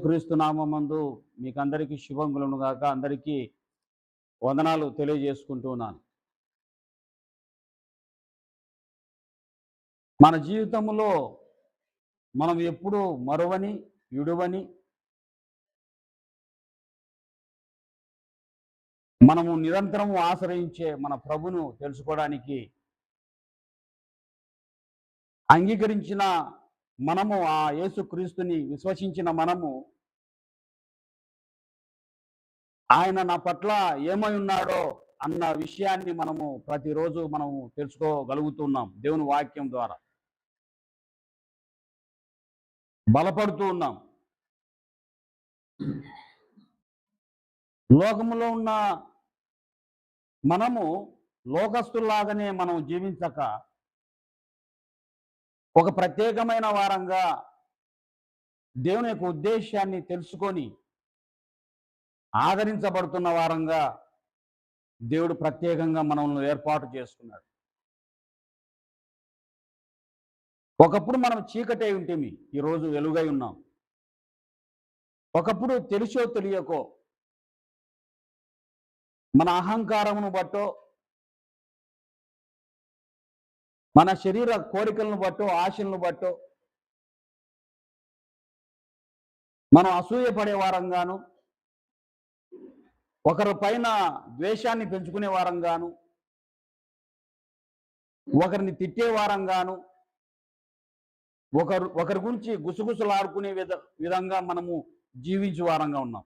క్రీస్తు నామమందు మీకందరికీ శుభములను గాక. అందరికీ వందనాలు తెలియజేసుకుంటున్నాను. మన జీవితంలో మనం ఎప్పుడూ మరువని, విడువని, మనము నిరంతరము ఆశ్రయించే మన ప్రభును తెలుసుకోవడానికి అంగీకరించిన మనము, ఆ యేసుక్రీస్తుని విశ్వసించిన మనము, ఆయన నా పట్ల ఏమై ఉన్నాడో అన్న విషయాన్ని మనము ప్రతిరోజు మనము తెలుసుకోగలుగుతున్నాం. దేవుని వాక్యం ద్వారా బలపడుతూ ఉన్నాం. లోకములో ఉన్న మనము లోకస్తుల్లాగానే మనం జీవించక ఒక ప్రత్యేకమైన వారంగా దేవుని యొక్క ఉద్దేశాన్ని తెలుసుకొని ఆదరించబడుతున్న వారంగా దేవుడు ప్రత్యేకంగా మనల్ని ఏర్పాటు చేసుకున్నాడు. ఒకప్పుడు మనం చీకటై ఉంటేమి, ఈరోజు వెలుగై ఉన్నాం. ఒకప్పుడు తెలుసో తెలియకో మన అహంకారమును బట్టో, మన శరీర కోరికలను బట్టో, ఆశలను బట్టో మనం అసూయపడే వారంగాను, ఒకరి పైన ద్వేషాన్ని పెంచుకునే వారంగాను, ఒకరిని తిట్టే వారంగాను, ఒకరి గురించి గుసగుసలాడుకునే విధంగా మనము జీవించే వారంగా ఉన్నాం.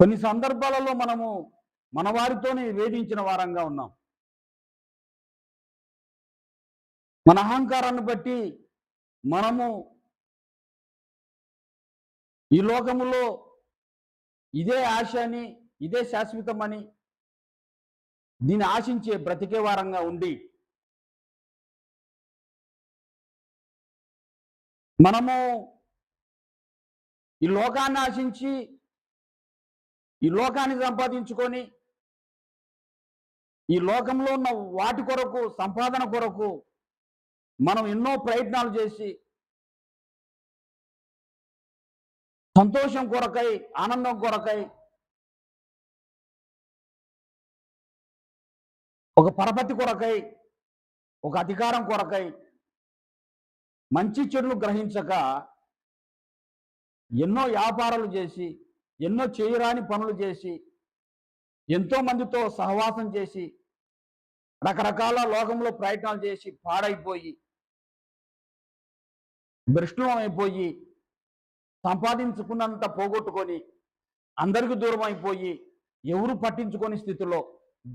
కొన్ని సందర్భాలలో మనము మన వారితోనే వేధించిన వారంగా ఉన్నాం. మన అహంకారాన్ని బట్టి మనము ఈ లోకములో ఇదే ఆశ అని, ఇదే శాశ్వతమని దీన్ని ఆశించే బ్రతికే వారంగా ఉండి, మనము ఈ లోకాన్ని ఆశించి, ఈ లోకాన్ని సంపాదించుకొని, ఈ లోకంలో ఉన్న వాటి కొరకు, సంపాదన కొరకు మనం ఎన్నో ప్రయత్నాలు చేసి, సంతోషం కొరకై, ఆనందం కొరకై, ఒక పరపతి కొరకై, ఒక అధికారం కొరకై మంచి చెడులు గ్రహించక ఎన్నో వ్యాపారాలు చేసి, ఎన్నో చేయరాని పనులు చేసి, ఎంతో మందితో సహవాసం చేసి, రకరకాల లోకంలో ప్రయత్నాలు చేసి పాడైపోయి, భ్రష్టులం అయిపోయి, సంపాదించుకున్నంత పోగొట్టుకొని, అందరికీ దూరం అయిపోయి, ఎవరు పట్టించుకొని స్థితిలో,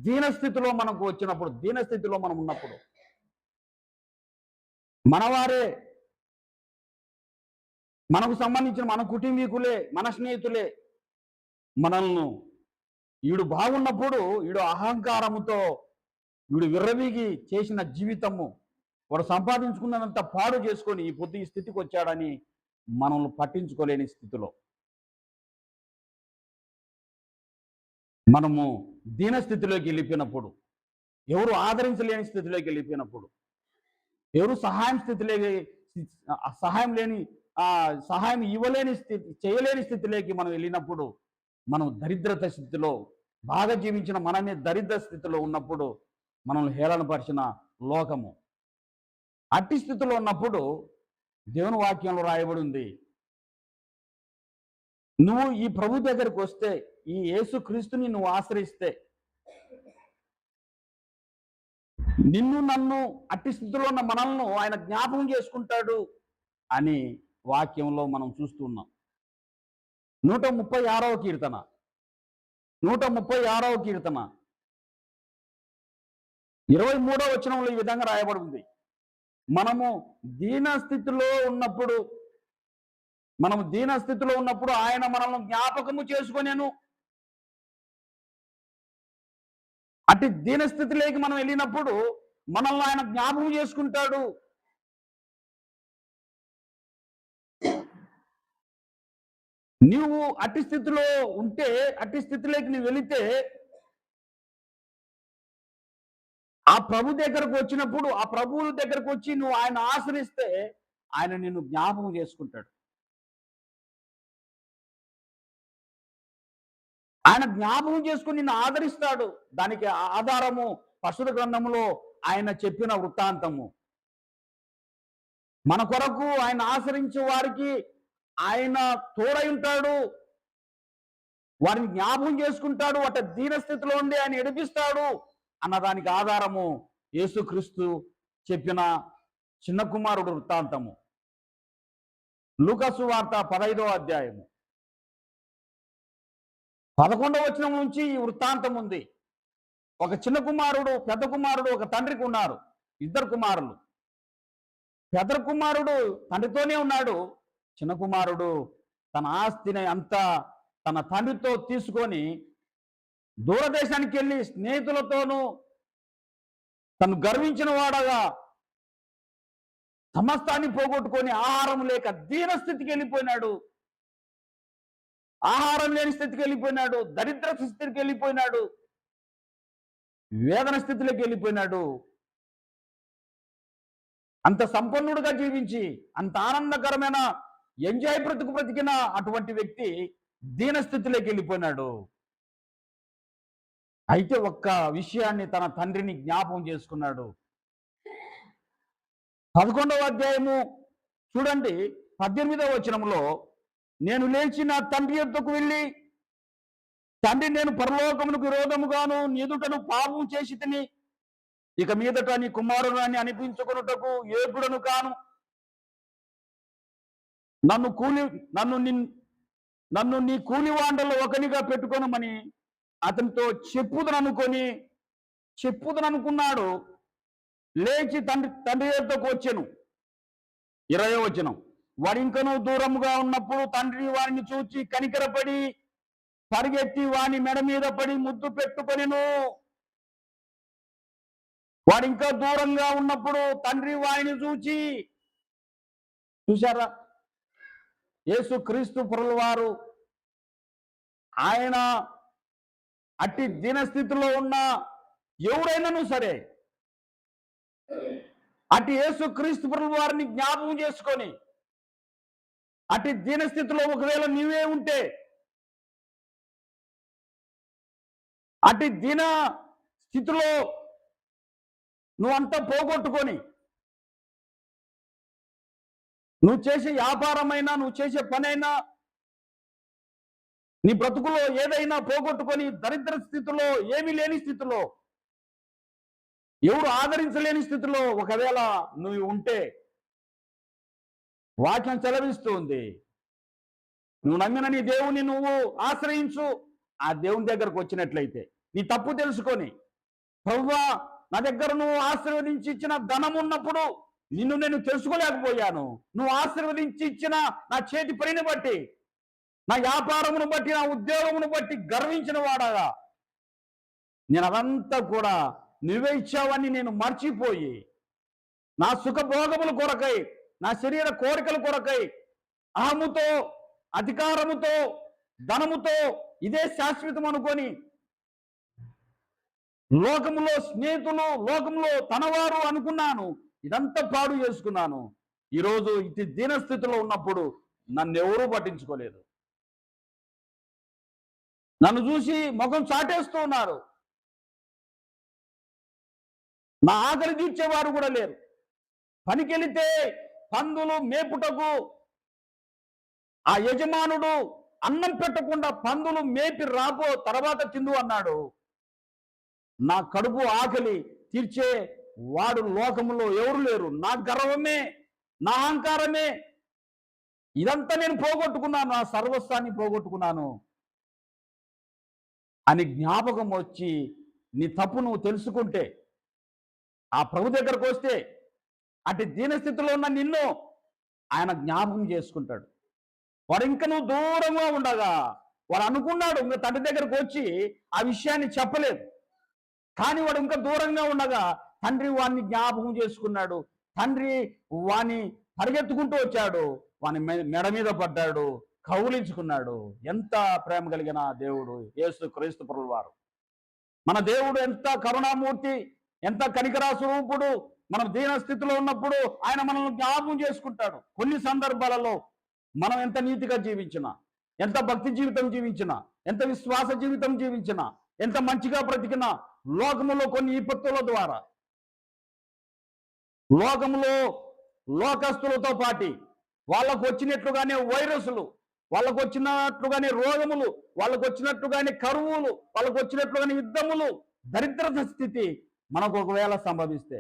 దీనస్థితిలో మనకు వచ్చినప్పుడు, దీనస్థితిలో మనం ఉన్నప్పుడు, మనవారే, మనకు సంబంధించిన మన కుటుంబీకులే, మన స్నేహితులే మనల్ని, వీడు బాగున్నప్పుడు వీడు అహంకారముతో వీడు విర్రవీగి చేసిన జీవితము, వాడు సంపాదించుకున్నంత పాడు చేసుకొని ఈ పొద్దు ఈ స్థితికి వచ్చాడని మనల్ని పట్టించుకోలేని స్థితిలో, మనము దీనస్థితిలోకి వెళ్ళిపోయినప్పుడు, ఎవరు ఆదరించలేని స్థితిలోకి వెళ్ళిపోయినప్పుడు, ఎవరు సహాయం ఇవ్వలేని స్థితి, చేయలేని స్థితిలోకి మనం వెళ్ళినప్పుడు, మనం దరిద్రత స్థితిలో, బాగా జీవించిన మనమే దరిద్ర స్థితిలో ఉన్నప్పుడు మనల్ని హేళనపరిచిన లోకము, అట్టి స్థితిలో ఉన్నప్పుడు దేవుని వాక్యంలో రాయబడి ఉంది, నువ్వు ఈ ప్రభు దగ్గరికి వస్తే, ఈ యేసుక్రీస్తుని నువ్వు ఆశ్రయిస్తే, నిన్ను నన్ను అట్టి స్థితిలో ఉన్న మనల్ని ఆయన జ్ఞాపకం చేసుకుంటాడు అని వాక్యంలో మనం చూస్తున్నాం. 136వ కీర్తన 136వ కీర్తన 23వ వచనంలో ఈ విధంగా రాయబడి ఉంది, మనము దీనస్థితిలో ఉన్నప్పుడు ఆయన మనల్ని జ్ఞాపకము చేసుకొనేను. అట్టి దీనస్థితిలోకి మనం వెళ్ళినప్పుడు మనల్ని ఆయన జ్ఞాపకం చేసుకుంటాడు. నువ్వు అట్టి స్థితిలో ఉంటే, అట్టి స్థితిలోకి నువ్వు వెళితే ఆ ప్రభు దగ్గరకు వచ్చినప్పుడు, ఆ ప్రభువు దగ్గరకు వచ్చి నువ్వు ఆయన ఆశ్రయిస్తే ఆయన నిన్ను జ్ఞాపకం చేసుకుంటాడు. ఆయన జ్ఞాపకం చేసుకుని నిన్ను ఆదరిస్తాడు. దానికి ఆధారము పరిశుద్ధ గ్రంథంలో ఆయన చెప్పిన వృత్తాంతము. మన కొరకు ఆయన ఆశ్రయించే వారికి ఆయన తోడై ఉంటాడు. వారిని జ్ఞాపకం చేసుకుంటాడు. వాటి దీనస్థితిలో ఉండి ఆయన ఎడిపిస్తాడు అన్నదానికి ఆధారము యేసుక్రీస్తు చెప్పిన చిన్న కుమారుడు వృత్తాంతము. లూకా సువార్త 15వ అధ్యాయము 11వ వచనం నుంచి ఈ వృత్తాంతం ఉంది. ఒక చిన్న కుమారుడు, పెద్ద కుమారుడు ఒక తండ్రికి ఉన్నారు. ఇద్దరు కుమారులు. పెద్ద కుమారుడు తండ్రితోనే ఉన్నాడు. చిన్న కుమారుడు తన ఆస్తిని అంతా తన తండ్రితో తీసుకొని దూరదేశానికి వెళ్ళి స్నేహితులతోనూ తను గర్వించిన వాడగా సమస్తాన్ని పోగొట్టుకొని ఆహారం లేక దీనస్థితికి వెళ్ళిపోయినాడు. ఆహారం లేని స్థితికి వెళ్ళిపోయినాడు. దరిద్ర స్థితికి వెళ్ళిపోయినాడు. వేదన స్థితిలోకి వెళ్ళిపోయినాడు. అంత సంపన్నుడుగా జీవించి అంత ఆనందకరమైన ఎంజాయ్ బ్రతికిన అటువంటి వ్యక్తి దీనస్థితిలోకి వెళ్ళిపోయినాడు. అయితే ఒక్క విషయాన్ని తన తండ్రిని జ్ఞాపకం చేసుకున్నాడు. 11వ అధ్యాయము చూడండి, 18వ వచనంలో, నేను లేచి నా తండ్రి యొద్దకు వెళ్ళి, తండ్రి, నేను పరలోకమునకు విరోధముగాను నీ ఎదుటను పాపం చేసి తిని ఇక మీదట నీ కుమారుడు అని అనిపించుకొనుటకు యోగ్యుడను కాను. నన్ను నీ కూలివాండలో ఒకనిగా పెట్టుకొనమని అతనితో చెప్పుదననుకున్నాడు. లేచి తండ్రి యొద్దకు వచ్చెను. 20వ వచనం, వాడింకను దూరముగా ఉన్నప్పుడు తండ్రి వారిని చూచి కనికరపడి పరిగెత్తి వాని మెడ మీద పడి ముద్దు పెట్టుకొనెను. వాడింకా దూరంగా ఉన్నప్పుడు తండ్రి వారిని చూశారా? యేసుక్రీస్తు ప్రభుల వారు ఆయన అట్టి దీనస్థితిలో ఉన్న ఎవరైనాను సరే అట్టి యేసుక్రీస్తు ప్రభుల వారిని జ్ఞాపకం చేసుకొని, అట్టి దీనస్థితిలో ఒకవేళ నీవే ఉంటే, అట్టి దీన స్థితిలో నువ్వంతా పోగొట్టుకొని, నువ్వు చేసే వ్యాపారమైనా, నువ్వు చేసే పనైనా, నీ బ్రతుకులో ఏదైనా పోగొట్టుకొని దరిద్ర స్థితిలో, ఏమీ లేని స్థితిలో, ఎవరు ఆదరించలేని స్థితిలో ఒకవేళ నువ్వు ఉంటే, వాక్యం సెలవిస్తూ ఉంది, నువ్వు నమ్మిన నీ దేవుని నువ్వు ఆశ్రయించు. ఆ దేవుని దగ్గరకు వచ్చినట్లయితే నీ తప్పు తెలుసుకొని, ప్రభువా, నా దగ్గర నువ్వు ఆశీర్వదించి ఇచ్చిన ధనం ఉన్నప్పుడు నిన్ను నేను తెలుసుకోలేకపోయాను. నువ్వు ఆశీర్వదించి ఇచ్చిన నా చేతి పనిని బట్టి, నా వ్యాపారమును బట్టి, నా ఉద్యోగమును బట్టి గర్వించిన వాడగా నేను అదంతా కూడా నువ్వే ఇచ్చావని నేను మర్చిపోయి, నా సుఖభోగముల కొరకై, నా శరీర కోరికల కొరకై, అహముతో, అధికారముతో, ధనముతో ఇదే శాశ్వతం అనుకొని, లోకములో స్నేహితులు, లోకంలో తనవారు అనుకున్నాను. ఇదంతా పాడు చేసుకున్నాను. ఈరోజు ఇటు దీనస్థితిలో ఉన్నప్పుడు నన్ను ఎవరూ పట్టించుకోలేదు. నన్ను చూసి ముఖం చాటేస్తూ ఉన్నారు. నా ఆకలి తీర్చేవారు కూడా లేరు. పనికెళితే పందులు మేపుటకు ఆ యజమానుడు అన్నం పెట్టకుండా పందులు మేపి రాబో తర్వాత తిందు అన్నాడు. నా కడుపు ఆకలి తీర్చే వాడు లోకములో ఎవరు లేరు. నా గర్వమే, నా అహంకారమే, ఇదంతా నేను పోగొట్టుకున్నాను, నా సర్వస్వాన్ని పోగొట్టుకున్నాను అని జ్ఞాపకం వచ్చి, నీ తప్పు నువ్వు తెలుసుకుంటే, ఆ ప్రభు దగ్గరకు వస్తే, అటు దీనస్థితిలో ఉన్న నిన్ను ఆయన జ్ఞాపకం చేసుకుంటాడు. వాడు ఇంకా నువ్వు దూరంగా ఉండగా, వాడు అనుకున్నాడు ఇంకా తండ్రి దగ్గరకు వచ్చి ఆ విషయాన్ని చెప్పలేదు. కానీ వాడు ఇంకా దూరంగా ఉండగా తండ్రి వాడిని జ్ఞాపకం చేసుకున్నాడు. తండ్రి వాణ్ణి పరిగెత్తుకుంటూ వచ్చాడు, వాని మెడ మీద పడ్డాడు, కౌలించుకున్నాడు. ఎంత ప్రేమ కలిగిన దేవుడు యేసుక్రీస్తు ప్రభువు వారు! మన దేవుడు ఎంత కరుణామూర్తి, ఎంత కనికరా స్వరూపుడు. మనం దీన స్థితిలో ఉన్నప్పుడు ఆయన మనల్ని జ్ఞాపకం చేసుకుంటాడు. కొన్ని సందర్భాలలో మనం ఎంత నీతిగా జీవించినా, ఎంత భక్తి జీవితం జీవించినా, ఎంత విశ్వాస జీవితం జీవించినా, ఎంత మంచిగా బ్రతికినా, లోకములో కొన్ని విపత్తుల ద్వారా, లోకములో లోకస్తులతో పాటి వాళ్ళకు వచ్చినట్లుగానే వైరస్లు, వాళ్ళకు వచ్చినట్లుగానే రోగములు, వాళ్ళకు వచ్చినట్లుగానే కరువులు, వాళ్ళకు వచ్చినట్లుగానే యుద్ధములు, దరిద్రత స్థితి మనకు ఒకవేళ సంభవిస్తే,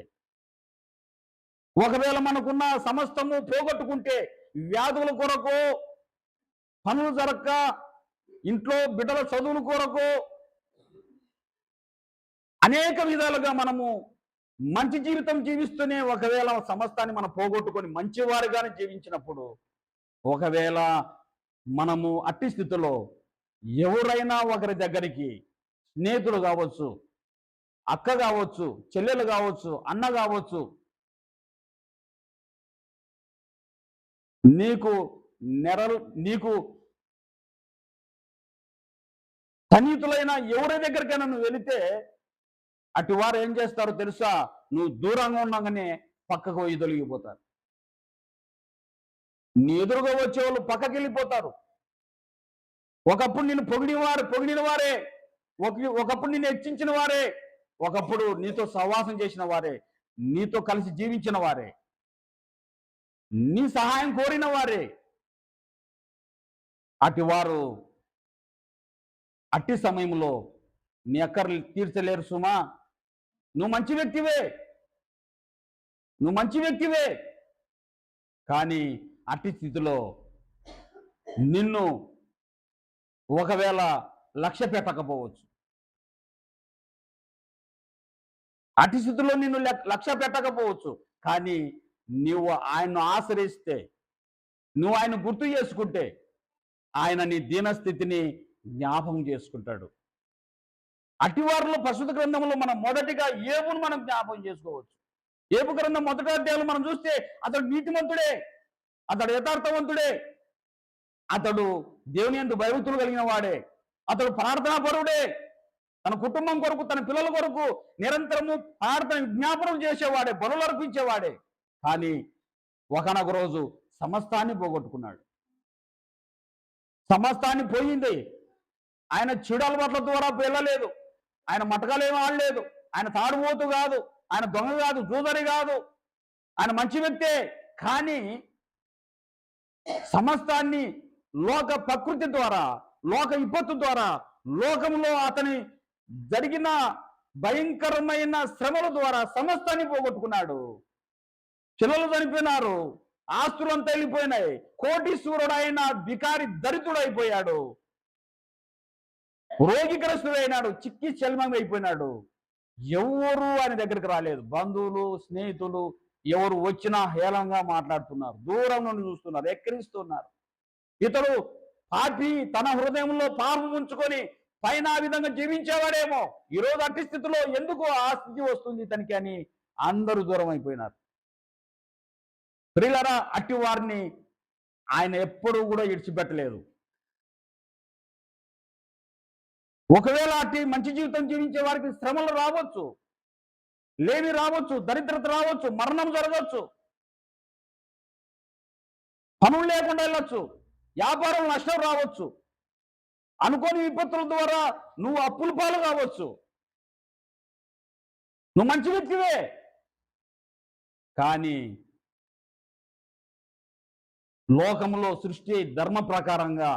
ఒకవేళ మనకున్న సమస్తము పోగొట్టుకుంటే, వ్యాధుల కొరకు, పనులు జరక్క, ఇంట్లో బిడ్డల చదువుల కొరకు అనేక విధాలుగా మనము మంచి జీవితం జీవిస్తూనే ఒకవేళ సమస్తాన్ని మనం పోగొట్టుకొని మంచివారుగానే జీవించినప్పుడు, ఒకవేళ మనము అట్టి స్థితిలో ఎవరైనా ఒకరి దగ్గరికి, స్నేహితులు కావచ్చు, అక్క కావచ్చు, చెల్లెలు కావచ్చు, అన్న కావచ్చు, నీకు నీకు సన్నిహితులైన ఎవరి దగ్గరికైనా నువ్వు వెళితే అటు వారు ఏం చేస్తారో తెలుసా? నువ్వు దూరంగా ఉండగానే పక్కకు పోయి తొలగిపోతారు. నీ ఎదురుగా వచ్చే వాళ్ళు పక్కకి వెళ్ళిపోతారు. ఒకప్పుడు నిన్ను పొగిడిన వారే, ఒకప్పుడు నిన్ను హెచ్చించిన వారే, ఒకప్పుడు నీతో సహవాసం చేసిన వారే, నీతో కలిసి జీవించిన వారే, నీ సహాయం కోరిన వారే, అటు వారు అట్టి సమయంలో నీ అక్కర్లు తీర్చలేరు సుమా. నువ్వు మంచి వ్యక్తివే, నువ్వు మంచి వ్యక్తివే, కానీ అట్టి స్థితిలో నిన్ను ఒకవేళ లక్ష్య పెట్టకపోవచ్చు. అట్టి స్థితిలో నిన్ను లక్ష్య పెట్టకపోవచ్చు, కానీ నువ్వు ఆయన్ను ఆశ్రయిస్తే, నువ్వు ఆయన గుర్తు చేసుకుంటే, ఆయన నీ దీనస్థితిని జ్ఞాపకం చేసుకుంటాడు. అటివారిలో పరిశుద్ధ గ్రంథంలో మనం మొదటిగా ఏబును మనం జ్ఞాపకం చేసుకోవచ్చు. ఏబు గ్రంథం మొదటి అధ్యాయంలో మనం చూస్తే అతడు నీతిమంతుడే, అతడు యథార్థవంతుడే, అతడు దేవుని యందు భయభక్తులు కలిగిన వాడే, అతడు ప్రార్థనాపరుడే, తన కుటుంబం కొరకు, తన పిల్లల కొరకు నిరంతరము ప్రార్థన విజ్ఞాపనం చేసేవాడే, బలులు అర్పించేవాడే. కానీ ఒకనొక రోజు సమస్తాన్ని పోగొట్టుకున్నాడు. సమస్తాన్ని పోయింది. ఆయన చెడు అలవాట్ల ద్వారా వెళ్ళలేదు, ఆయన మటకాలేమీ ఆడలేదు, ఆయన తాడుబోతు కాదు, ఆయన దొంగ కాదు, జూదరి కాదు, ఆయన మంచి వ్యక్తే. కానీ సమస్తాన్ని లోక ప్రకృతి ద్వారా, లోక విపత్తు ద్వారా, లోకంలో అతని జరిగిన భయంకరమైన శ్రమల ద్వారా సమస్తాన్ని పోగొట్టుకున్నాడు. పిల్లలు చనిపోయినారు, ఆస్తులంతా వెళ్ళిపోయినాయి, కోటీశ్వరుడైన బికారి దరిద్రుడైపోయాడు, రోగిగ్రస్తుడైనాడు, చిక్కి చల్మం అయిపోయినాడు. ఎవరు ఆయన దగ్గరికి రాలేదు. బంధువులు, స్నేహితులు ఎవరు వచ్చినా హేళంగా మాట్లాడుతున్నారు, దూరం నుండి చూస్తున్నారు, ఎక్కిరిస్తున్నారు. ఇతడు పాపి, తన హృదయంలో పాపం ఉంచుకొని పైన ఆ విధంగా జీవించేవాడేమో, ఈరోజు అట్టి స్థితిలో ఎందుకు ఆ స్థితి వస్తుంది ఇతనికి అని అందరూ దూరం అయిపోయినారు. ప్రియులారా, అట్టి వారిని ఆయన ఎప్పుడూ కూడా విడిచిపెట్టలేదు. ఒకవేళ అట్టి మంచి జీవితం జీవించే వారికి శ్రమలు రావచ్చు, లేమి రావచ్చు, దరిద్రత రావచ్చు, మరణం జరగవచ్చు, పనులు లేకుండా వెళ్ళొచ్చు, వ్యాపారం నష్టం రావచ్చు, అనుకోని విపత్తుల ద్వారా నువ్వు అప్పుల పాలు కావచ్చు. నువ్వు మంచి వ్యక్తివే, కానీ లోకంలో సృష్టి ధర్మ ప్రకారంగా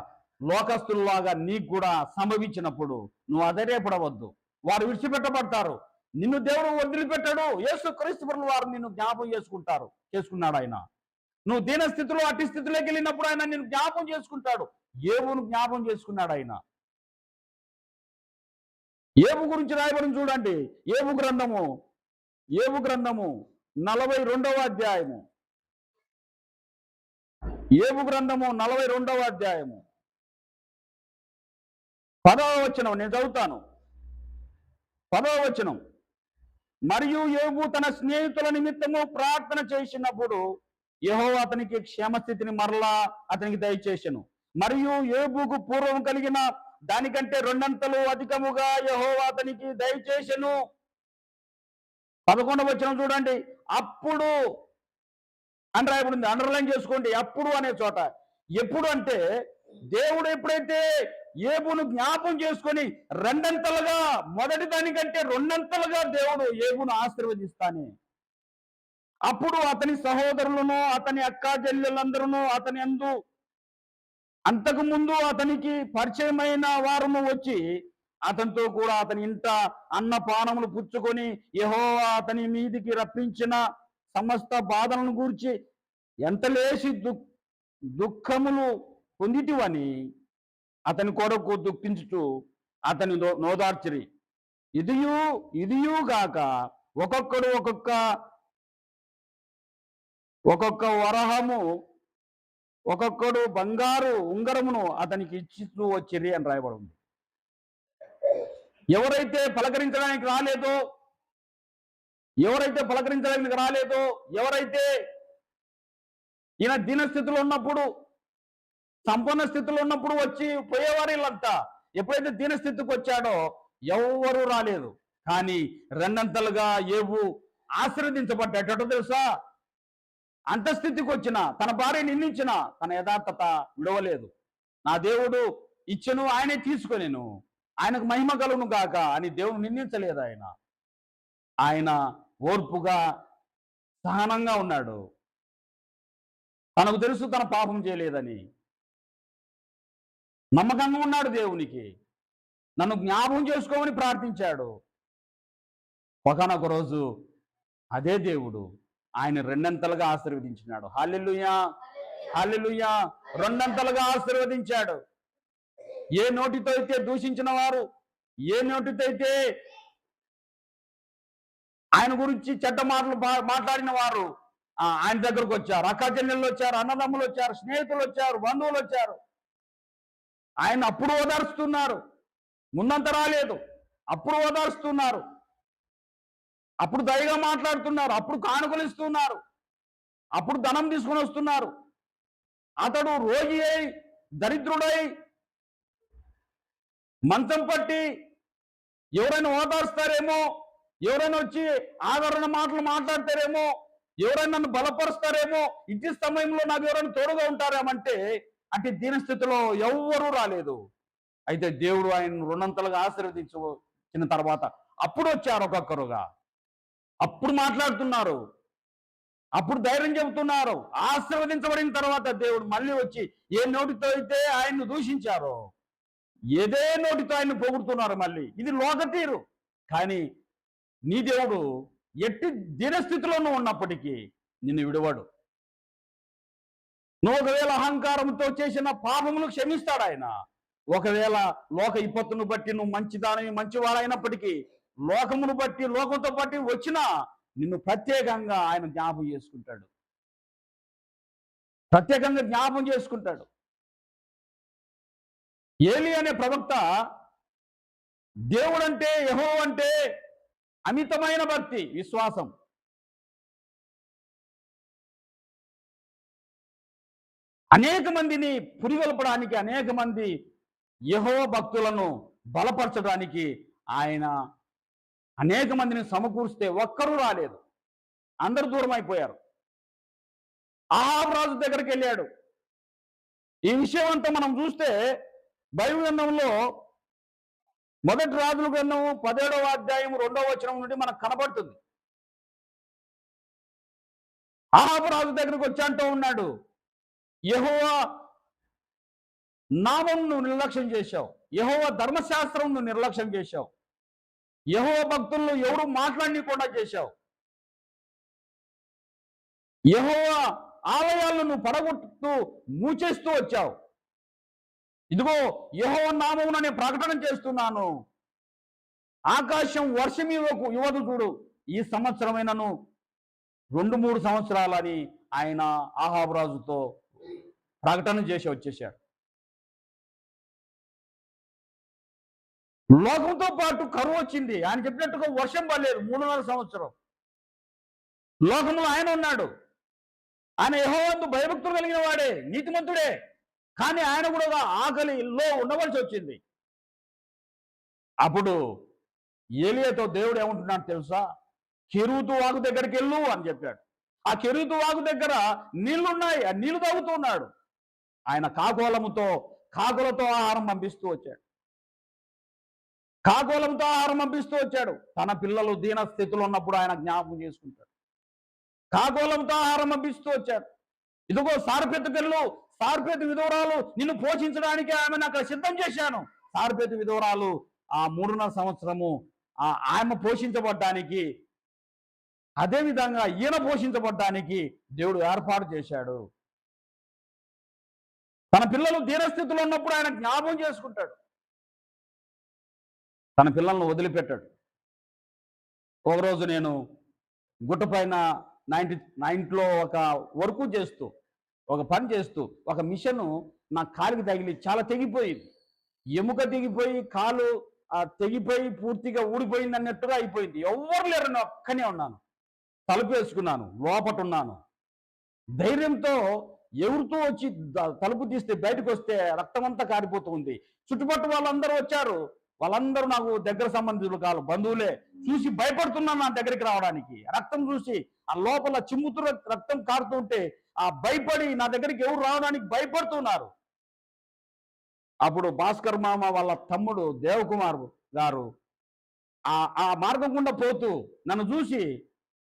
లోకస్తుల్లాగా నీకు కూడా సంభవించినప్పుడు నువ్వు అధైర్యపడవద్దు. వారు విడిచిపెట్టబడతారు, నిన్ను దేవుడు వదిలిపెట్టాడు. యేసుక్రీస్తు ప్రభువు వారు నిన్ను జ్ఞాపం చేసుకున్నాడు ఆయన. నువ్వు దీన స్థితిలో అట్టి స్థితిలోకి వెళ్ళినప్పుడు ఆయన నిన్ను జ్ఞాపం చేసుకుంటాడు. ఏబును జ్ఞాపం చేసుకున్నాడు ఆయన. ఏబు గురించి రాయబడిన చూడండి, ఏబు గ్రంథము 42వ అధ్యాయము. ఏబు గ్రంథము 42వ అధ్యాయము 10వ వచనం నేను చదువుతాను. 10వ వచనం. మరియు యోబు తన స్నేహితుల నిమిత్తము ప్రార్థన చేసినప్పుడు యెహోవా అతనికి క్షేమస్థితిని మరలా అతనికి దయచేసెను. మరియు యోబుకు పూర్వం కలిగిన దానికంటే రెండంతలు అధికముగా యెహోవా అతనికి దయచేసెను. 11వ వచనం చూడండి. అప్పుడు అని రాయబడింది, అండర్లైన్ చేసుకోండి. అప్పుడు అనే చోట ఎప్పుడు అంటే దేవుడు ఎప్పుడైతే ఏబును జ్ఞాపం చేసుకొని రెండంతలుగా, మొదటి దానికంటే రెండంతలుగా దేవుడు ఏబును ఆశీర్వదిస్తానే అప్పుడు అతని సహోదరులను, అతని అక్కా చెల్లెలందరూ అతని యందు అంతకు ముందు అతనికి పరిచయమైన వారును వచ్చి అతనితో కూడా అతని ఇంట అన్నపానములు పుచ్చుకొని యెహోవా అతని మీదికి రప్పించిన సమస్త బాధలను గూర్చి ఎంత లేసి దుఃఖములు పొందిటివని అతని కొరకు దుఃఖించుచు అతని నోదార్చిరి. ఇదియు గాక ఒక్కొక్కడు ఒక్కొక్క వరహము, ఒక్కొక్కడు బంగారు ఉంగరమును అతనికి ఇచ్చిస్తూ వచ్చిరి అని రాయబడి ఉంది. ఎవరైతే పలకరించడానికి రాలేదో, ఎవరైతే ఈయన దీనస్థితిలో ఉన్నప్పుడు, సంపన్న స్థితిలో ఉన్నప్పుడు వచ్చి పోయేవారు వీళ్ళంతా, ఎప్పుడైతే దీనస్థితికి వచ్చాడో ఎవరు రాలేదు. కానీ రెండంతలుగా ఏబు ఆశీర్వదించబడ్డాడటో తెలుసా? అంతస్థితికి వచ్చిన, తన భార్య నిందించిన తన యథార్థత విడవలేదు. నా దేవుడు ఇచ్చను, ఆయనే తీసుకొనేను, ఆయనకు మహిమ కలుగును గాక అని దేవుడు నిందించలేదు. ఆయన ఓర్పుగా సహనంగా ఉన్నాడు. తనకు తెలుసు తన పాపం చేయలేదని, నమ్మకంగా ఉన్నాడు దేవునికి. నన్ను జ్ఞాపకం చేసుకోమని ప్రార్థించాడు. ఒకనొక రోజు అదే దేవుడు ఆయన రెండంతలుగా ఆశీర్వదించినాడు. హల్లెలూయా, హల్లెలూయా. రెండంతలుగా ఆశీర్వదించాడు. ఏ నోటితో అయితే దూషించిన వారు, ఏ నోటితో అయితే ఆయన గురించి చెడ్డ మాటలు మాట్లాడిన వారు ఆయన దగ్గరకు వచ్చారు. అక్క చెల్లెళ్ళు వచ్చారు, అన్నదమ్ములు వచ్చారు, స్నేహితులు వచ్చారు, బంధువులు వచ్చారు. ఆయన అప్పుడు ఓదార్స్తున్నారు. ముందంత రాలేదు, అప్పుడు ఓదార్స్తున్నారు. అప్పుడు దయగా మాట్లాడుతున్నారు, అప్పుడు కానుకలు ఇస్తున్నారు, అప్పుడు ధనం తీసుకొని వస్తున్నారు. అతడు రోగి అయి, దరిద్రుడై, మంచం పట్టి ఎవరైనా ఓదార్స్తారేమో, ఎవరైనా వచ్చి ఆదరణ మాటలు మాట్లాడతారేమో, ఎవరైనా నన్ను బలపరుస్తారేమో, ఇట్టి సమయంలో నాకు ఎవరైనా తోడుగా ఉంటారేమంటే అంటే దీనస్థితిలో ఎవ్వరూ రాలేదు. అయితే దేవుడు ఆయన రెండంతలుగా ఆశీర్వదించిన తర్వాత అప్పుడు వచ్చారు ఒక్కొక్కరుగా, అప్పుడు మాట్లాడుతున్నారు, అప్పుడు ధైర్యం చెబుతున్నారు. ఆశీర్వదించబడిన తర్వాత దేవుడు మళ్ళీ వచ్చి ఏ నోటితో అయితే ఆయన్ను దూషించారో ఏదే నోటితో ఆయన్ని పొగుడుతున్నారు మళ్ళీ. ఇది లోక తీరు. కానీ నీ దేవుడు ఎట్టి దీనస్థితిలోనూ ఉన్నప్పటికీ నిన్ను విడువడు. నువ్వు ఒకవేళ అహంకారంతో చేసిన పాపములు క్షమిస్తాడు ఆయన. ఒకవేళ లోక విపత్తును బట్టి నువ్వు మంచివాడైనప్పటికీ లోకమును బట్టి, లోకంతో బట్టి వచ్చినా నిన్ను ప్రత్యేకంగా ఆయన జ్ఞాపం చేసుకుంటాడు. ప్రత్యేకంగా జ్ఞాపం చేసుకుంటాడు. ఏలి అనే ప్రవక్త దేవుడంటే, యెహోవా అంటే అమితమైన భక్తి, విశ్వాసం. అనేక మందిని పురిగొల్పడానికి, అనేక మంది యెహోవా భక్తులను బలపరచడానికి ఆయన అనేక మందిని సమకూరిస్తే ఒక్కరూ రాలేదు, అందరూ దూరం అయిపోయారు. అహాబు రాజు దగ్గరికి వెళ్ళాడు. ఈ విషయం అంతా మనం చూస్తే బైబిల్ గ్రంథంలో మొదటి రాజుల గ్రంథం 17వ అధ్యాయం 2వ వచనం నుండి మనకు కనబడుతుంది. అహాబు రాజు దగ్గరికి వచ్చి అంటూ ఉన్నాడు, యెహోవా నామం నువ్వు నిర్లక్ష్యం చేశావు, యెహోవా ధర్మశాస్త్రం నువ్వు నిర్లక్ష్యం చేశావు, యెహోవా భక్తులను ఎవరు మాట్లాడనీయకుండా చేశావు, యెహోవా ఆలయాలను నువ్వు పడగొట్టుతూ మూచేస్తూ వచ్చావు. ఇదిగో యెహోవా నామమున నేను ప్రకటన చేస్తున్నాను, ఆకాశం వర్షం ఇవ్వదు చూడు, ఈ సంవత్సరమైనను 2-3 సంవత్సరాలని ఆయన అహాబు రాజుతో ప్రకటన చేసి వచ్చేశాడు. లోకంతో పాటు కరువు వచ్చింది. ఆయన చెప్పినట్టుగా వర్షం పడలేదు 3.5 సంవత్సరం. లోకంలో ఆయన ఉన్నాడు. ఆయన యెహోవాకు భయభక్తులు కలిగిన వాడే, నీతిమంతుడే. కానీ ఆయన కూడా ఆకలిలో ఉండవలసి వచ్చింది. అప్పుడు ఏలియాతో దేవుడు ఏమంటున్నాడు తెలుసా? కెరూతు వాగు దగ్గరికి వెళ్ళు అని చెప్పాడు. ఆ కెరూతు వాగు దగ్గర నీళ్లున్నాయి, ఆ నీళ్లు తాగుతున్నాడు. ఆయన కాకోలముతో, కాకులతో ఆహారం పంపిస్తూ వచ్చాడు. కాకోలంతో ఆహారం పంపిస్తూ వచ్చాడు. తన పిల్లలు దీన స్థితిలో ఉన్నప్పుడు ఆయన జ్ఞాపకం చేసుకుంటాడు. కాకోలంతో ఆహారం పంపిస్తూ వచ్చాడు. ఇదిగో సారపెతుకెళ్ళు, సారపెతు విధవరాలు నిన్ను పోషించడానికి ఆమెను అక్కడ సిద్ధం చేశాను. సారపెతు విధవరాలు ఆ 3.5 సంవత్సరము ఆమె పోషించబడ్డానికి, అదేవిధంగా ఈయన పోషించబడ్డానికి దేవుడు ఏర్పాటు చేశాడు. తన పిల్లలు దీనస్థితిలో ఉన్నప్పుడు ఆయన జ్ఞాపకం చేసుకుంటాడు. తన పిల్లలను వదిలిపెట్టాడు. ఒకరోజు నేను గుట్ట పైన 90 ఒక వర్క్ చేస్తూ, ఒక పని చేస్తూ, ఒక మిషను నా కాలికి తగిలి చాలా తెగిపోయింది. ఎముక తెగిపోయి కాలు తెగిపోయి పూర్తిగా ఊడిపోయింది అన్నట్టుగా అయిపోయింది. ఎవ్వరు లేరు, నేను ఒక్కనే ఉన్నాను. తలుపు వేసుకున్నాను, లోపట ఉన్నాను. ధైర్యంతో ఎవరితో వచ్చి తలుపు తీస్తే బయటకు వస్తే రక్తం అంతా కారిపోతుంది. చుట్టుపక్కల వాళ్ళందరూ వచ్చారు. వాళ్ళందరూ నాకు దగ్గర సంబంధితులు కాదు, బంధువులే. చూసి భయపడుతున్నాను నా దగ్గరికి రావడానికి. రక్తం చూసి ఆ లోపల చిమ్ముతూ రక్తం కారుతుంటే ఆ భయపడి నా దగ్గరికి ఎవరు రావడానికి భయపడుతున్నారు. అప్పుడు భాస్కర్ మామ వాళ్ళ తమ్ముడు దేవకుమార్ గారు ఆ మార్గం గుండా పోతూ నన్ను చూసి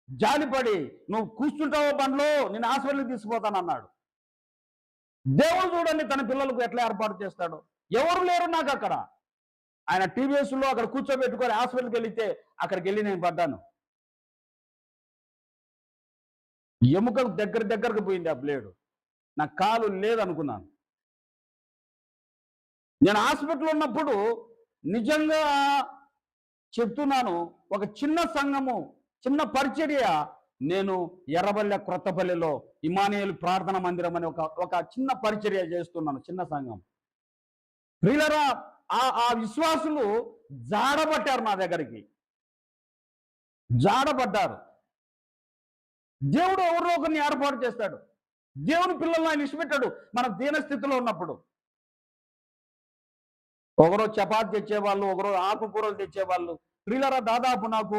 జాలిపడి, నువ్వు కూర్చుంటావో బండ్లో, నేను హాస్పిటల్కి తీసుకుపోతానన్నాడు. దేవుడు చూడండి తన పిల్లలకు ఎట్లా ఏర్పాటు చేస్తాడు. ఎవరు లేరు నాకు అక్కడ. ఆయన టీవీఎస్లో అక్కడ కూర్చోబెట్టుకొని హాస్పిటల్కి వెళితే అక్కడికి వెళ్ళి నేను పడ్డాను. ఎముక దగ్గరకు పోయింది ఆ బ్లేడు. నా కాలు లేదనుకున్నాను. నేను హాస్పిటల్ ఉన్నప్పుడు నిజంగా చెప్తున్నాను, ఒక చిన్న సంఘము, చిన్న పరిచర్య, నేను ఎర్రబల్లె క్రొత్తపల్లిలో ఇమానియేలు ప్రార్థన మందిరం అని ఒక చిన్న పరిచర్య చేస్తున్నాను, చిన్న సంఘం. ప్రియులరా, ఆ విశ్వాసులు జాడబట్టారు, నా దగ్గరికి జాడబడ్డారు. దేవుడు ఎవరిలో ఒకరిని ఏర్పాటు చేస్తాడు. దేవుని పిల్లల్ని ఆయన ఇష్టపెట్టాడు. మన దీనస్థితిలో ఉన్నప్పుడు ఒకరోజు చపాతి తెచ్చేవాళ్ళు, ఒకరోజు ఆకుకూరలు తెచ్చేవాళ్ళు. ప్రియులరా, దాదాపు నాకు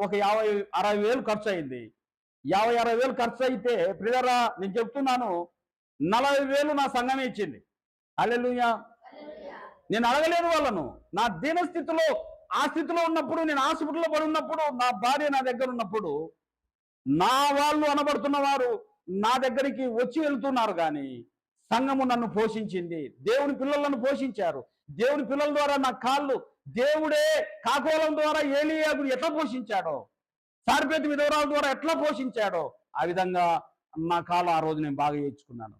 ఒక 50-60 వేలు ఖర్చు అయింది. 50-60 వేలు ఖర్చు అయితే ప్రియులరా, నేను చెప్తున్నాను, 40 వేలు నా సంఘమే ఇచ్చింది. హల్లెలూయా. నేను అడగలేదు వాళ్ళను. నా దీనస్థితిలో, ఆ స్థితిలో ఉన్నప్పుడు, నేను హాస్పిటల్లో పడి ఉన్నప్పుడు, నా భార్య నా దగ్గర ఉన్నప్పుడు, నా వాళ్ళు అనబడుతున్న వారు నా దగ్గరికి వచ్చి వెళ్తున్నారు. కానీ సంఘము నన్ను పోషించింది. దేవుని పిల్లలను పోషించారు. దేవుని పిల్లల ద్వారా నా కాళ్ళు, దేవుడే కాకోలం ద్వారా ఏలీయాగును ఎట్లా పోషించాడో, సారిపేతి విధవరాల ద్వారా ఎట్లా పోషించాడో, ఆ విధంగా నా కాళ్ళు ఆ రోజు నేను బాగా ఏడ్చుకున్నాను.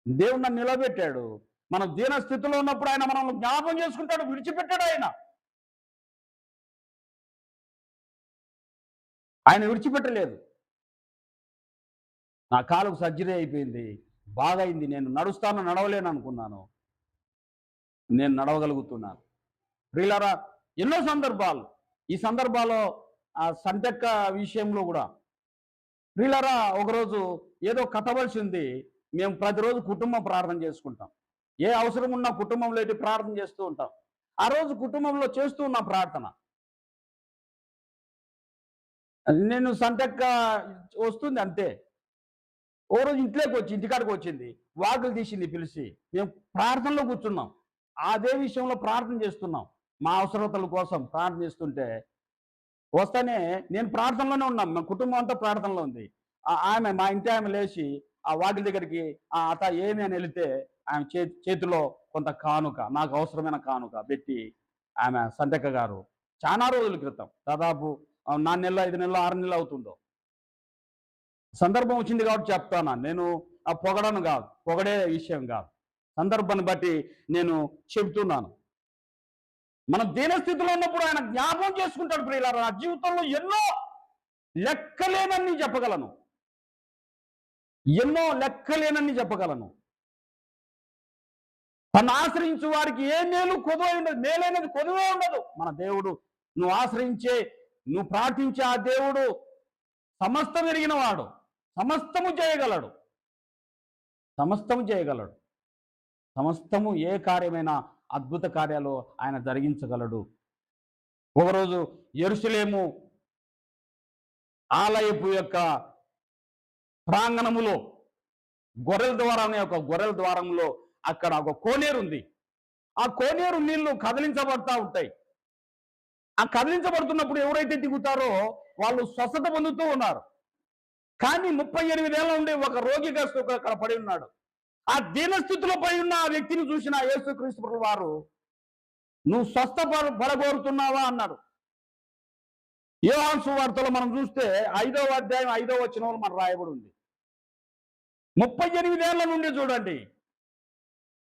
దేవుడు నన్ను నిలబెట్టాడు. మనం దీన స్థితిలో ఉన్నప్పుడు ఆయన మనల్ని జ్ఞాపకం చేసుకుంటాడు, విడిచిపెట్టాడు. ఆయన విడిచిపెట్టలేదు. నా కాలుకు సర్జరీ అయిపోయింది, బాగైంది. నేను నడుస్తాను, నడవలేను అనుకున్నాను. నేను నడవగలుగుతున్నాను. ప్రియులారా, ఎన్నో సందర్భాలు, ఈ సందర్భాల్లో ఆ సంతెక్క విషయంలో కూడా ప్రియులారా, ఒకరోజు ఏదో కట్టవలసి ఉంది. మేము ప్రతిరోజు కుటుంబం ప్రార్థన చేసుకుంటాం. ఏ అవసరం ఉన్నా కుటుంబంలో అయితే ప్రార్థన చేస్తూ ఉంటాం. ఆ రోజు కుటుంబంలో చేస్తూ ఉన్న ప్రార్థన, నేను సంతెక్క వస్తుంది అంతే. ఓ రోజు ఇంటికాడికి వచ్చింది, వాకిలు తీసింది పిలిచి. మేము ప్రార్థనలో కూర్చున్నాం, అదే విషయంలో ప్రార్థన చేస్తున్నాం, మా అవసరతల కోసం ప్రార్థన చేస్తుంటే వస్తానే నేను ప్రార్థనలోనే ఉన్నాం. మా కుటుంబం అంతా ప్రార్థనలో ఉంది. ఆమె, మా ఇంటి ఆమె లేచి ఆ వాకిలి దగ్గరికి, అత ఏమి అని వెళితే ఆమె చేతిలో కొంత కానుక, నాకు అవసరమైన కానుక పెట్టి, ఆమె సంతెక్క గారు చాలా రోజుల క్రితం, దాదాపు 4 నెలలు, 5 నెలలు, 6 నెలలు అవుతుందో, సందర్భం వచ్చింది కాబట్టి చెప్తాను. నేను ఆ పొగడను కాదు, పొగడే విషయం కాదు, సందర్భాన్ని బట్టి నేను చెబుతున్నాను. మనం దీనస్థితిలో ఉన్నప్పుడు ఆయన జ్ఞాపకం చేసుకుంటాడు. ప్రియులారా, నా జీవితంలో ఎన్నో లెక్కలేనన్ని చెప్పగలను, ఎన్నో లెక్కలేనన్ని చెప్పగలను. తను ఆశ్రయించు వారికి ఏ మేలు కొదువై ఉండదు, మేలైనది కొదువే ఉండదు. మన దేవుడు, నువ్వు ఆశ్రయించే, నువ్వు ప్రార్థించే ఆ దేవుడు సమస్తం ఎరిగిన వాడు, సమస్తము చేయగలడు, సమస్తము చేయగలడు. సమస్తము, ఏ కార్యమైనా అద్భుత కార్యాలు ఆయన జరిగించగలడు. ఒకరోజు యెరూషలేము ఆలయపు యొక్క ప్రాంగణములో గొర్రెల ద్వారం అనే ఒక గొర్రెల ద్వారంలో అక్కడ ఒక కోనేరు ఉంది. ఆ కోనేరు నీళ్లు కదిలించబడతా ఉంటాయి. ఆ కదిలించబడుతున్నప్పుడు ఎవరైతే దిగుతారో వాళ్ళు స్వస్థత పొందుతూ ఉన్నారు. కానీ 38 ఏళ్ళ నుండి ఒక రోగిగ్రస్తు అక్కడ పడి ఉన్నాడు. ఆ దీనస్థితిలో పడి ఉన్న ఆ వ్యక్తిని చూసిన యేసుక్రీస్తు ప్రభువు వారు, నువ్వు పడగోరుతున్నావా అన్నాడు. యోహాను సువార్తలో మనం చూస్తే 5వ అధ్యాయం 5వ వచనంలో మనం రాయబడి ఉంది. 38 ఏళ్ల నుండి చూడండి,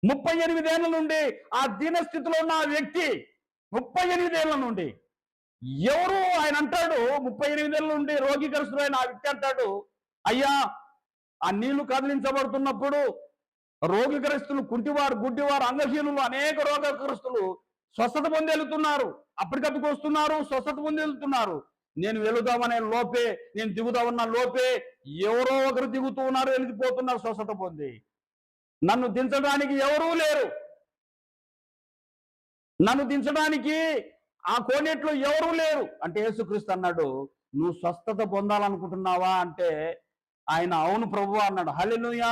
38 ఏళ్ల నుండి ఆ దీనస్థితిలో ఉన్న ఆ వ్యక్తి 38 ఏళ్ల నుండి ఎవరు ఆయన అంటాడు, 38 ఏళ్ళ నుండి రోగిగ్రస్తుడైన ఆ వ్యక్తి అంటాడు, అయ్యా ఆ నీళ్లు కదిలించబడుతున్నప్పుడు రోగిగ్రస్తులు, కుంటివారు, గుడ్డివారు, అంగహీనులు, అనేక రోగగ్రస్తులు స్వస్థత పొందేలుతున్నారు, అప్పటికప్పుడు వస్తున్నారు, స్వస్థత పొందేలుతున్నారు. నేను వెళుదామనే లోపే, నేను దిగుదామన్న లోపే ఎవరో ఒకరు దిగుతూ ఉన్నారు, వెళ్ళిపోతున్నారు స్వస్థత పొంది. నన్ను దించడానికి ఎవరూ లేరు, నన్ను దించడానికి ఆ కోనేట్లో ఎవరూ లేరు అంటే యేసుక్రీస్తు అన్నాడు, నువ్వు స్వస్థత పొందాలనుకుంటున్నావా అంటే ఆయన అవును ప్రభువా అన్నాడు. హల్లెలూయా.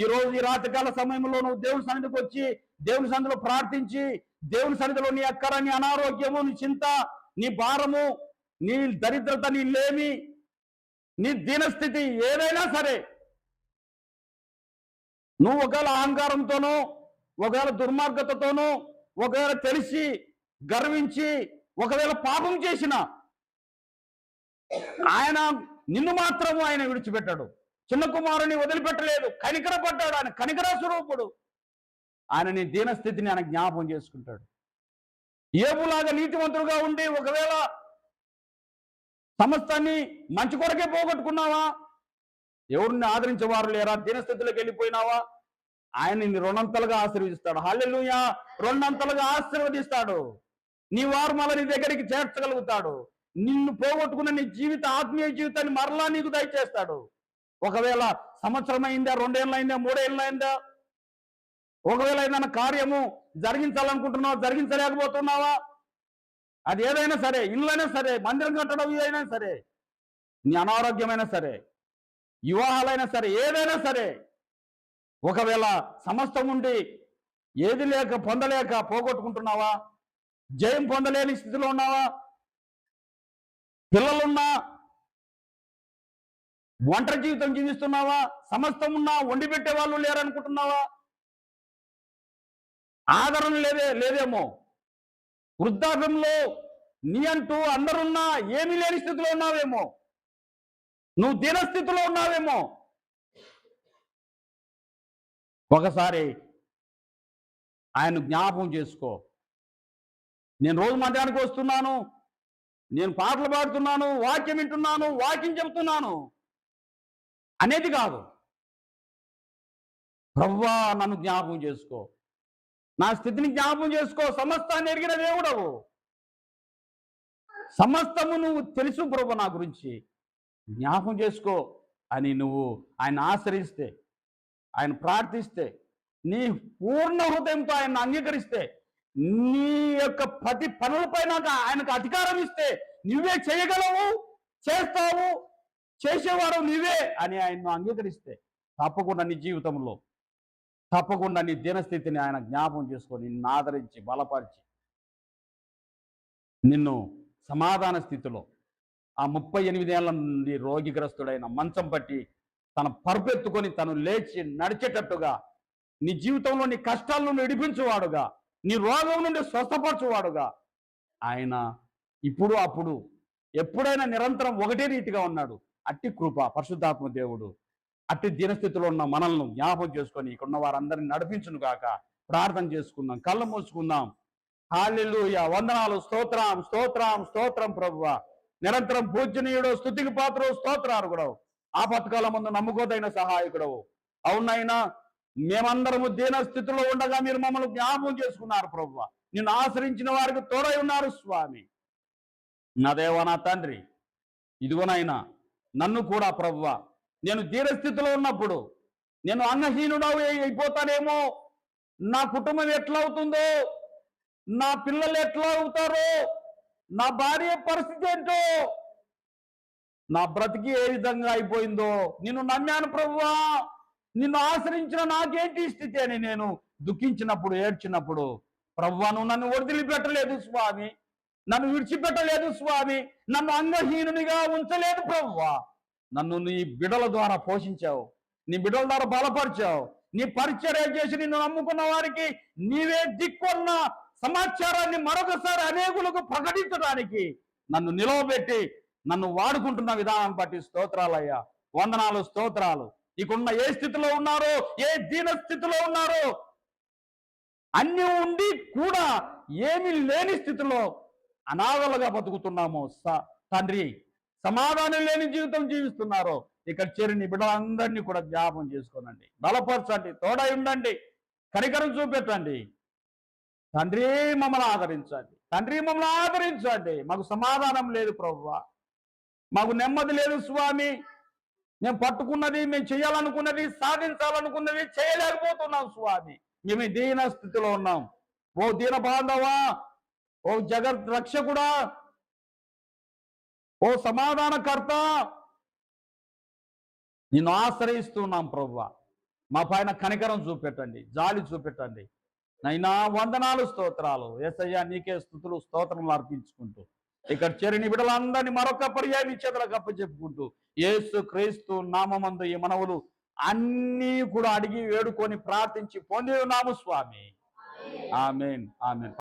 ఈ రోజు ఈ రాత్రికాల సమయంలో నువ్వు దేవుని సన్నిధికి వచ్చి దేవుని సన్నిధిలో ప్రార్థించి దేవుని సన్నిధిలో నీ అక్కర, నీ అనారోగ్యము, నీ చింత, నీ భారము, నీ దరిద్రత, నీ లేమి, నీ దీనస్థితి ఏదైనా సరే, నువ్వు ఒకవేళ అహంకారంతోనో, ఒకవేళ దుర్మార్గతతోనో, ఒకవేళ తెలిసి గర్వించి ఒకవేళ పాపం చేసిన ఆయన నిన్ను మాత్రము ఆయన విడిచిపెట్టాడు. చిన్న కుమారుని వదిలిపెట్టలేదు, కనికరపడ్డాడు. ఆయన కనికర స్వరూపుడు. ఆయన నీ దీనస్థితిని ఆయన జ్ఞాపకం చేసుకుంటాడు. ఏబులాగా నీతివంతుడుగా ఉండి ఒకవేళ సమస్తాన్ని మంచి కొరకే పోగొట్టుకున్నావా, ఎవరిని ఆదరించేవారు లేరా, దీనస్థితిలోకి వెళ్ళిపోయినావా, ఆయన నిన్ను రెండంతలుగా ఆశీర్వదిస్తాడు. హల్లెలూయా. రెండంతలుగా ఆశీర్వదిస్తాడు. నీ వారు మళ్ళీ నీ దగ్గరికి చేర్చగలుగుతాడు. నిన్ను పోగొట్టుకున్న నీ ఆత్మీయ జీవితాన్ని మరలా నీకు దయచేస్తాడు. ఒకవేళ సంవత్సరం అయిందా, 2 ఏళ్ళు అయిందా, 3 ఏళ్ళు అయిందా, ఒకవేళ ఏదైనా కార్యము జరిగించాలనుకుంటున్నావా, జరిగించలేకపోతున్నావా, అది ఏదైనా సరే, ఇళ్ళైనా సరే, మందిరం కట్టడం ఏదైనా సరే, నీ అనారోగ్యమైనా సరే, వివాహాలైనా సరే, ఏదైనా సరే, ఒకవేళ సమస్తం ఉండి ఏది లేక పొందలేక పోగొట్టుకుంటున్నావా, జయం పొందలేని స్థితిలో ఉన్నావా, పిల్లలున్నా ఒంటరి జీవితం జీవిస్తున్నావా, సమస్తం ఉన్నా వండి పెట్టే వాళ్ళు లేరనుకుంటున్నావా, ఆదరణ లేదేమో, వృద్ధాప్యంలో నీ అంటూ అందరున్నా ఏమీ లేని స్థితిలో ఉన్నావేమో, నువ్వు దీనస్థితిలో ఉన్నావేమో, ఒకసారి ఆయన జ్ఞాపకం చేసుకో. నేను రోజు మధ్యాహ్నానికి వస్తున్నాను, నేను పాటలు పాడుతున్నాను, వాక్యం వింటున్నాను, వాక్యం చెబుతున్నాను అనేది కాదు. ప్రభువా నన్ను జ్ఞాపకం చేసుకో, నా స్థితిని జ్ఞాపకం చేసుకో. సమస్తాన్ని ఎరిగిన దేవుడవు, సమస్తము నువ్వు తెలుసు ప్రభు, నా గురించి జ్ఞాపకం చేసుకో అని నువ్వు ఆయన ఆశ్రయిస్తే, ఆయన ప్రార్థిస్తే, నీ పూర్ణ హృదయంతో ఆయన అంగీకరిస్తే, నీ యొక్క ప్రతి పనులపైన ఆయనకు అధికారం ఇస్తే, నువ్వే చేయగలవు, చేస్తావు, చేసేవాడు నువ్వే అని ఆయన్ను అంగీకరిస్తే, తప్పకుండా నీ జీవితంలో తప్పకుండా నీ దీనస్థితిని ఆయన జ్ఞాపకం చేసుకొని నిన్ను ఆదరించి బలపరిచి నిన్ను సమాధాన స్థితిలో ఆ 38 ఏళ్ల నుండి రోగిగ్రస్తుడైన మంచం పట్టి తన పరుపెత్తుకొని తను లేచి నడిచేటట్టుగా, నీ జీవితంలో నీ కష్టాల నుండి విడిపించువాడుగా, నీ రోగం నుండి స్వస్థపరచువాడుగా ఆయన ఇప్పుడు అప్పుడు ఎప్పుడైనా నిరంతరం ఒకటే రీతిగా ఉన్నాడు. అట్టి కృప పరిశుద్ధాత్మ దేవుడు అట్టి దీనస్థితిలో ఉన్న మనల్ని జ్ఞాపకం చేసుకొని ఇక్కడున్న వారందరిని నడిపించును గాక. ప్రార్థన చేసుకుందాం, కళ్ళు మూసుకుందాం. హల్లెలూయా. వందనాలు, స్తోత్రం స్తోత్రం స్తోత్రం ప్రభువా. నిరంతరం పూజనీయుడు, స్తుతికి పాత్రుడు, స్తోత్రార్హుడవు, ఆపత్కాల ముందు నమ్ముకోదైన సహాయకుడవు. అవునైనా మేమందరము దీన స్థితిలో ఉండగా మీరు మమ్మల్ని జ్ఞాపకం చేసుకున్నారు ప్రభువా. నిన్ను ఆశ్రయించిన వారికి తోడై ఉన్నారు స్వామి. నా దేవా, నా తండ్రి, ఇదిగోనైనా నన్ను కూడా ప్రభువా, నేను దీనస్థితిలో ఉన్నప్పుడు నేను అంగహీనుడవు అయిపోతానేమో, నా కుటుంబం ఎట్లా అవుతుందో, నా పిల్లలు ఎట్లా అవుతారో, నా భార్య పరిస్థితి ఏంటో, నా బ్రతికి ఏ విధంగా అయిపోయిందో, నిన్ను నమ్మాను ప్రభువా, నిన్ను ఆశ్రయించిన నాకేంటి స్థితి అని నేను దుఃఖించినప్పుడు, ఏడ్చినప్పుడు, ప్రభువా నువ్వు నన్ను వదిలిపెట్టలేదు స్వామి, నన్ను విడిచిపెట్టలేదు స్వామి, నన్ను అంగహీనునిగా ఉంచలేదు ప్రభువా, నన్ను నీ బిడల ద్వారా పోషించావు, నీ బిడల ద్వారా బలపరిచావు, నీ పరిచర్య చేసి నిన్ను నమ్ముకున్న వారికి నీవే దిక్కున్న సమాచారాన్ని మరొకసారి అనేకులకు ప్రకటించడానికి నన్ను నిలవబెట్టి నన్ను వాడుకుంటున్న విధానం బట్టి స్తోత్రాలయ్యా, వందనాలు, స్తోత్రాలు. ఇకున్న ఏ స్థితిలో ఉన్నారో, ఏ దీన స్థితిలో ఉన్నారో, అన్ని ఉండి కూడా ఏమీ లేని స్థితిలో అనాథలుగా బతుకుతున్నామో తండ్రి, సమాధానం లేని జీవితం జీవిస్తున్నారో ఇక్కడ చేరిన బిడ్డలందరినీ కూడా జ్ఞాపం చేసుకోనండి, బలపరచండి, తోడై ఉండండి, కనికరం చూపెట్టండి తండ్రి. మమ్మల్ని ఆదరించండి తండ్రి, మమ్మల్ని ఆదరించండి. మాకు సమాధానం లేదు ప్రభువా, మాకు నెమ్మది లేదు స్వామి. మేము పట్టుకున్నది, మేము చేయాలనుకున్నది, సాధించాలనుకున్నది చేయలేకపోతున్నాం స్వామి. మేము దీన స్థితిలో ఉన్నాం. ఓ దీన బాంధవా, ఓ జగత్ రక్షకుడా, ఓ సమాధానకర్త, నిన్ను ఆశ్రయిస్తున్నాం ప్రభువా. మా పైన కనికరం చూపెట్టండి, జాలి చూపెట్టండి నైనా. వందనాలు, స్తోత్రాలు యేసయ్యా, నీకే స్తుతులు స్తోత్రములు అర్పించుకుంటూ ఇక్కడ చేరిన బిడ్డలందరినీ మరొక పర్యాయం నీ చేతులకు అప్పచెప్పుకుంటూ యేసు క్రీస్తు నామమందు ఈ మనవులు అన్నీ కూడా అడిగి వేడుకొని ప్రార్థించి పొంది ఉన్నాము స్వామి. ఆమేన్, ఆమేన్.